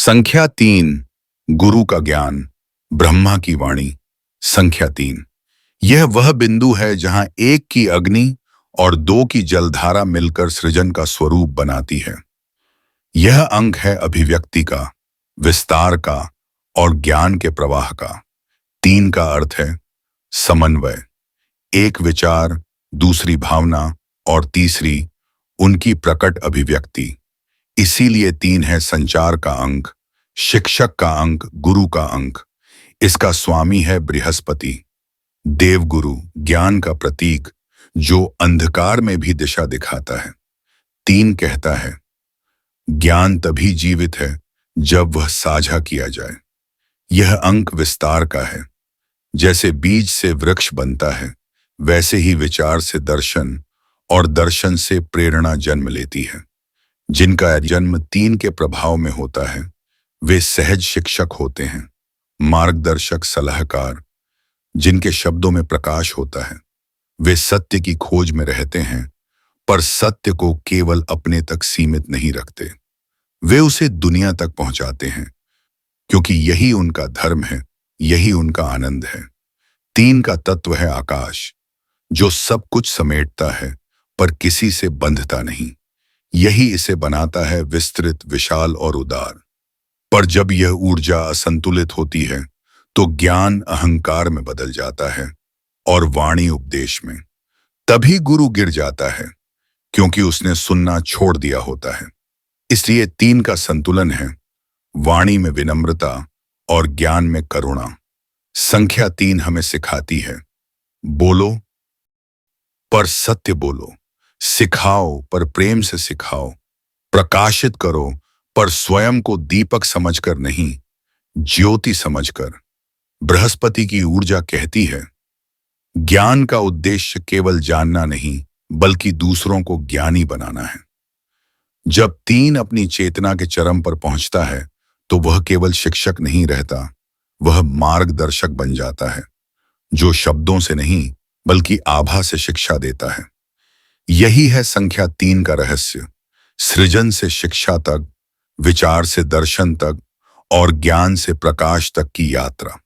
संख्या 3, गुरु का ज्ञान, ब्रह्मा की वाणी। संख्या 3, यह वह बिंदु है जहां एक की अग्नि और दो की जलधारा मिलकर सृजन का स्वरूप बनाती है। यह अंक है अभिव्यक्ति का, विस्तार का और ज्ञान के प्रवाह का। 3 का अर्थ है समन्वय, एक विचार, दूसरी भावना और तीसरी उनकी प्रकट अभिव्यक्ति। इसीलिए 3 है संचार का अंक, शिक्षक का अंक, गुरु का अंक। इसका स्वामी है बृहस्पति, देवगुरु, ज्ञान का प्रतीक, जो अंधकार में भी दिशा दिखाता है। 3 कहता है ज्ञान तभी जीवित है जब वह साझा किया जाए। यह अंक विस्तार का है। जैसे बीज से वृक्ष बनता है, वैसे ही विचार से दर्शन और दर्शन से प्रेरणा जन्म लेती है। जिनका जन्म 3 के प्रभाव में होता है, वे सहज शिक्षक होते हैं, मार्गदर्शक, सलाहकार। जिनके शब्दों में प्रकाश होता है, वे सत्य की खोज में रहते हैं, पर सत्य को केवल अपने तक सीमित नहीं रखते। वे उसे दुनिया तक पहुंचाते हैं, क्योंकि यही उनका धर्म है, यही उनका आनंद है। 3 का तत्व है आकाश, जो सब कुछ समेटता है पर किसी से बंधता नहीं। यही इसे बनाता है विस्तृत, विशाल और उदार। पर जब यह ऊर्जा असंतुलित होती है, तो ज्ञान अहंकार में बदल जाता है और वाणी उपदेश में। तभी गुरु गिर जाता है, क्योंकि उसने सुनना छोड़ दिया होता है। इसलिए 3 का संतुलन है, वाणी में विनम्रता और ज्ञान में करुणा। संख्या 3 हमें सिखाती है, बोलो पर सत्य बोलो, सिखाओ पर प्रेम से सिखाओ, प्रकाशित करो पर स्वयं को दीपक समझकर नहीं, ज्योति समझकर। बृहस्पति की ऊर्जा कहती है ज्ञान का उद्देश्य केवल जानना नहीं, बल्कि दूसरों को ज्ञानी बनाना है। जब 3 अपनी चेतना के चरम पर पहुंचता है, तो वह केवल शिक्षक नहीं रहता, वह मार्गदर्शक बन जाता है, जो शब्दों से नहीं बल्कि आभा से शिक्षा देता है। यही है संख्या 3 का रहस्य, सृजन से शिक्षा तक, विचार से दर्शन तक और ज्ञान से प्रकाश तक की यात्रा।